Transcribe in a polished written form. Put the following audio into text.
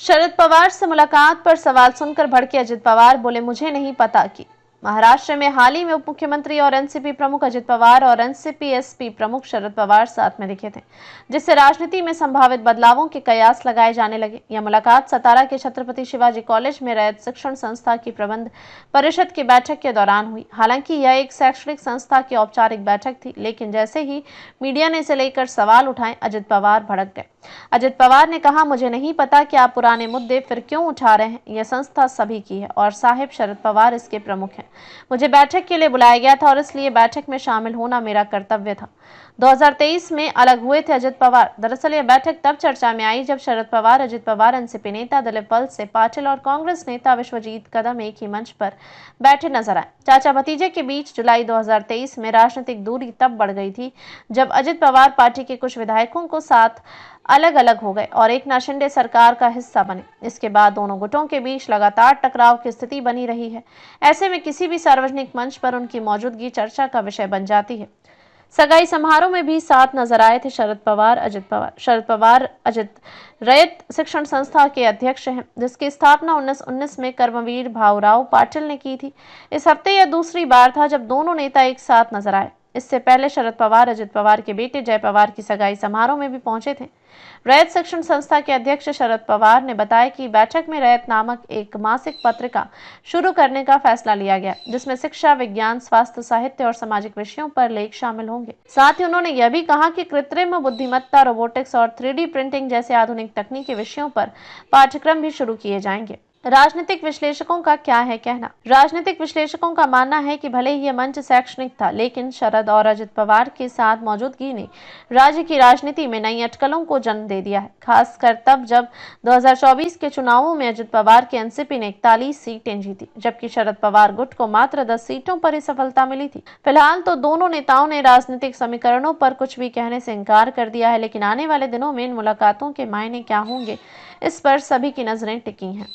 शरद पवार से मुलाकात पर सवाल सुनकर भड़के अजित पवार बोले, मुझे नहीं पता कि महाराष्ट्र में हाल ही में उप मुख्यमंत्री और एनसीपी प्रमुख अजित पवार और एनसीपी एसपी प्रमुख शरद पवार साथ में दिखे थे, जिससे राजनीति में संभावित बदलावों के कयास लगाए जाने लगे। यह मुलाकात सतारा के छत्रपति शिवाजी कॉलेज में रैयत शिक्षण संस्था की प्रबंध परिषद की बैठक के दौरान हुई। हालांकि यह एक शैक्षणिक संस्था की औपचारिक बैठक थी, लेकिन जैसे ही मीडिया ने इसे लेकर सवाल उठाए, अजित पवार भड़क गए। अजित पवार ने कहा, मुझे नहीं पता कि आप पुराने मुद्दे फिर क्यों उठा रहे हैं। यह संस्था सभी की है और साहिब शरद पवार इसके प्रमुख हैं। मुझे बैठक के लिए बुलाया गया था और इसलिए बैठक में शामिल होना मेरा कर्तव्य था। 2023 में अलग हुए थे अजित पवार। दरअसल यह बैठक तब चर्चा में आई जब शरद पवार, अजित पवार, एनसीपी नेता दिलीप वलसे पाटिल और कांग्रेस नेता विश्वजीत कदम एक ही मंच पर बैठे नजर आए। चाचा भतीजे के बीच जुलाई 2023 में राजनीतिक दूरी तब बढ़ गई थी जब अजित पवार पार्टी के कुछ विधायकों को साथ अलग अलग हो गए और एकनाथ शिंदे सरकार का हिस्सा बने। इसके बाद दोनों गुटों के बीच लगातार टकराव की स्थिति बनी रही है। ऐसे में किसी भी सार्वजनिक मंच पर उनकी मौजूदगी चर्चा का विषय बन जाती है। सगाई समारोह में भी साथ नजर आए थे शरद पवार, अजित पवार। शरद पवार अजित रैयत शिक्षण संस्था के अध्यक्ष हैं, जिसकी स्थापना 1919 में कर्मवीर भाऊराव पाटिल ने की थी। इस हफ्ते यह दूसरी बार था जब दोनों नेता एक साथ नजर आए। इससे पहले शरद पवार अजित पवार के बेटे जय पवार की सगाई समारोह में भी पहुंचे थे। रैयत शिक्षण संस्था के अध्यक्ष शरद पवार ने बताया कि बैठक में रैयत नामक एक मासिक पत्रिका शुरू करने का फैसला लिया गया, जिसमें शिक्षा, विज्ञान, स्वास्थ्य, साहित्य और सामाजिक विषयों पर लेख शामिल होंगे। साथ ही उन्होंने यह भी कहा कि कृत्रिम बुद्धिमत्ता, रोबोटिक्स और 3D प्रिंटिंग जैसे आधुनिक तकनीकी विषयों पर पाठ्यक्रम भी शुरू किए जाएंगे। राजनीतिक विश्लेषकों का क्या है कहना? राजनीतिक विश्लेषकों का मानना है कि भले ही यह मंच शैक्षणिक था, लेकिन शरद और अजित पवार के साथ मौजूदगी ने राज्य की राजनीति में नई अटकलों को जन्म दे दिया है, खासकर तब जब 2024 के चुनावों में अजित पवार की एनसीपी ने 41 सीटें जीती, जबकि शरद पवार गुट को मात्र 10 सीटों पर ही सफलता मिली थी। फिलहाल तो दोनों नेताओं ने राजनीतिक समीकरणों पर कुछ भी कहने से इनकार कर दिया है, लेकिन आने वाले दिनों में इन मुलाकातों के मायने क्या होंगे, इस पर सभी की नजरें टिकी हैं।